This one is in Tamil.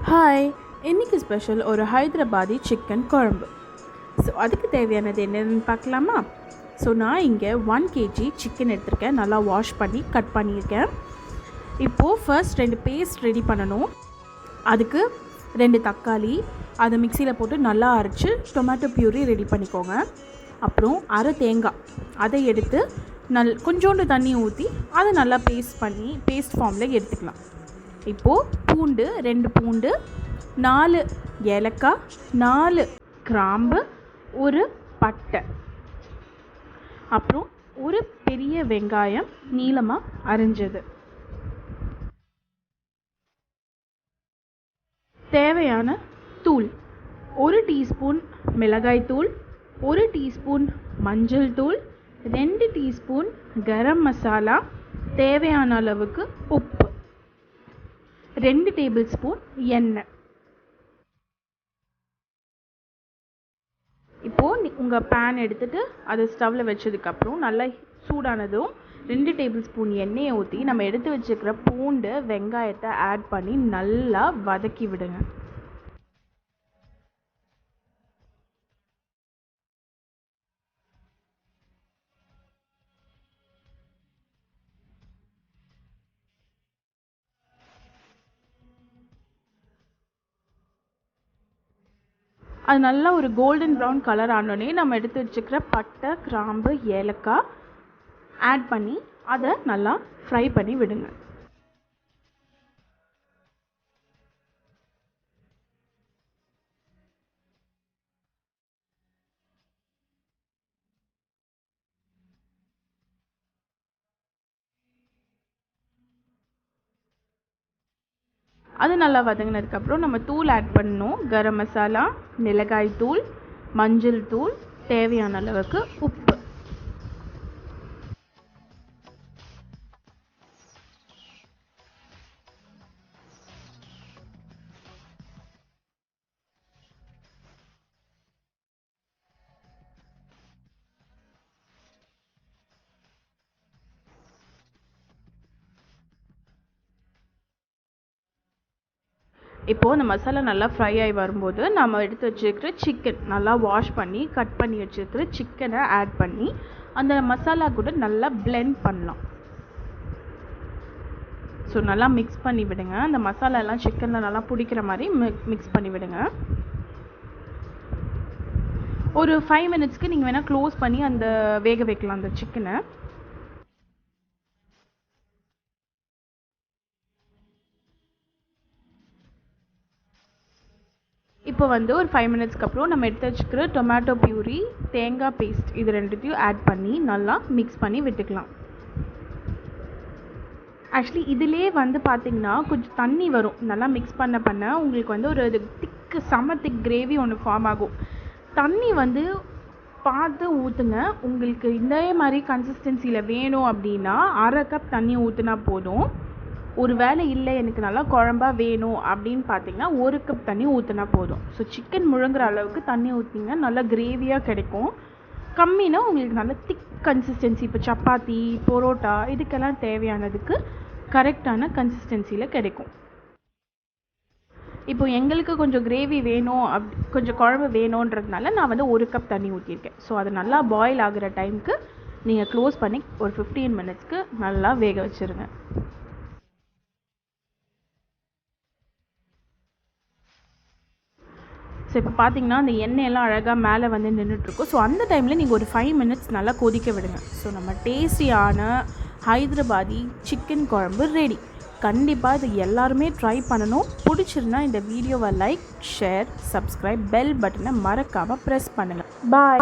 ஹாய், இன்றைக்கி ஸ்பெஷல் ஒரு ஹைதராபாதி சிக்கன் குழம்பு. ஸோ அதுக்கு தேவையானது என்னென்னு பார்க்கலாமா? ஸோ நான் இங்கே 1 kg சிக்கன் எடுத்திருக்கேன். நல்லா வாஷ் பண்ணி கட் பண்ணியிருக்கேன். இப்போது ஃபர்ஸ்ட் 2 பேஸ்ட் ரெடி பண்ணணும். அதுக்கு 2 தக்காளி அதை மிக்சியில் போட்டு நல்லா அரைச்சி டொமேட்டோ பியூரி ரெடி பண்ணிக்கோங்க. அப்புறம் அரை தேங்காய் அதை எடுத்து கொஞ்சோண்டு தண்ணி ஊற்றி அதை நல்லா பேஸ்ட் ஃபார்மில் எடுத்துக்கலாம். இப்போது பூண்டு 2 பூண்டு, 4 ஏலக்காய், 4 கிராம்பு, ஒரு பட்டை, அப்புறம் ஒரு பெரிய வெங்காயம் நீளமாக அரிஞ்சது. தேவையான தூள் 1 டீஸ்பூன் மிளகாய் தூள், 1 டீஸ்பூன் மஞ்சள் தூள், 2 டீஸ்பூன் கரம் மசாலா, தேவையான அளவுக்கு உப்பு, 2 டேபிள் ஸ்பூன் எண்ணெய். இப்போது உங்கள் பேன் எடுத்துகிட்டு அதை ஸ்டவ்வில் வச்சதுக்கப்புறம் நல்லா சூடானதும் 2 டேபிள் ஸ்பூன் எண்ணெயை ஊற்றி நம்ம எடுத்து வச்சுருக்கிற பூண்டு வெங்காயத்தை ஆட் பண்ணி நல்லா வதக்கி விடுங்க. அது நல்லா ஒரு கோல்டன் ப்ரௌன் கலர் ஆனோடனே நம்ம எடுத்து வச்சுக்கிற பட்டை கிராம்பு ஏலக்காய் ஆட் பண்ணி அதை நல்லா ஃப்ரை பண்ணி விடுங்க. அது நல்லா வதங்கினதுக்கப்புறம் நம்ம தூள் ஆட் பண்ணணும். கரம் மசாலா, மிளகாய் தூள், மஞ்சள் தூள், தேவையான அளவுக்கு உப்பு. இப்போது அந்த மசாலா நல்லா ஃப்ரை ஆகி வரும்போது நம்ம எடுத்து வச்சுருக்கிற சிக்கன் நல்லா வாஷ் பண்ணி கட் பண்ணி வச்சுருக்கிற சிக்கனை ஆட் பண்ணி அந்த மசாலா கூட நல்லா பிளெண்ட் பண்ணலாம். ஸோ நல்லா மிக்ஸ் பண்ணி விடுங்க. அந்த மசாலாலாம் சிக்கனில் நல்லா பிடிக்கிற மாதிரி மிக்ஸ் பண்ணி விடுங்க. ஒரு 5 மினிட்ஸ்க்கு நீங்கள் வேணால் க்ளோஸ் பண்ணி அந்த வேக வைக்கலாம் அந்த சிக்கனை. இப்போ ஒரு 5 மினிட்ஸ்க்கு அப்புறம் நம்ம எடுத்து வச்சுக்கிற டொமேட்டோ பியூரி, தேங்காய் பேஸ்ட் இது 2த்தையும் ஆட் பண்ணி நல்லா மிக்ஸ் பண்ணி விட்டுக்கலாம். ஆக்சுவலி இதிலே பார்த்திங்கன்னா கொஞ்சம் தண்ணி வரும். நல்லா மிக்ஸ் பண்ண உங்களுக்கு ஒரு செம திக் கிரேவி ஒன்று ஃபார்ம் ஆகும். தண்ணி பார்த்து ஊற்றுங்க. உங்களுக்கு இதே மாதிரி கன்சிஸ்டன்சியில் வேணும் அப்படின்னா 1/2 கப் தண்ணி ஊற்றினா போதும். ஒரு வேளை இல்லை எனக்கு நல்லா குழம்பா வேணும் அப்படின்னு பார்த்தீங்கன்னா 1 கப் தண்ணி ஊற்றினா போதும். ஸோ சிக்கன் முழுங்குற அளவுக்கு தண்ணி ஊற்றிங்கன்னா நல்லா கிரேவியாக கிடைக்கும். கம்மினா உங்களுக்கு நல்ல திக் கன்சிஸ்டன்சி, இப்போ சப்பாத்தி பரோட்டா இதுக்கெல்லாம் தேவையானதுக்கு கரெக்டான கன்சிஸ்டன்சியில் கிடைக்கும். இப்போ எங்களுக்கு கொஞ்சம் கிரேவி வேணும், கொஞ்சம் குழம்பு வேணுன்றதுனால நான் 1 கப் தண்ணி ஊற்றிருக்கேன். ஸோ அது நல்லா பாயில் ஆகிற டைமுக்கு நீங்கள் க்ளோஸ் பண்ணி ஒரு 15 மினிட்ஸ்க்கு நல்லா வேக வச்சுருங்க. ஸோ இப்போ பார்த்தீங்கன்னா அந்த எண்ணெயெல்லாம் அழகாக மேலே நின்றுட்டுருக்கும். ஸோ அந்த டைமில் நீங்கள் ஒரு 5 மினிட்ஸ் நல்லா கொதிக்க விடுங்க. ஸோ நம்ம டேஸ்டியான ஹைதராபாதி சிக்கன் குழம்பு ரெடி. கண்டிப்பாக இது எல்லாருமே ட்ரை பண்ணணும். பிடிச்சிருந்தா இந்த வீடியோவை லைக், ஷேர், சப்ஸ்கிரைப், பெல் பட்டனை மறக்காமல் ப்ரெஸ் பண்ணுங்கள். பாய்.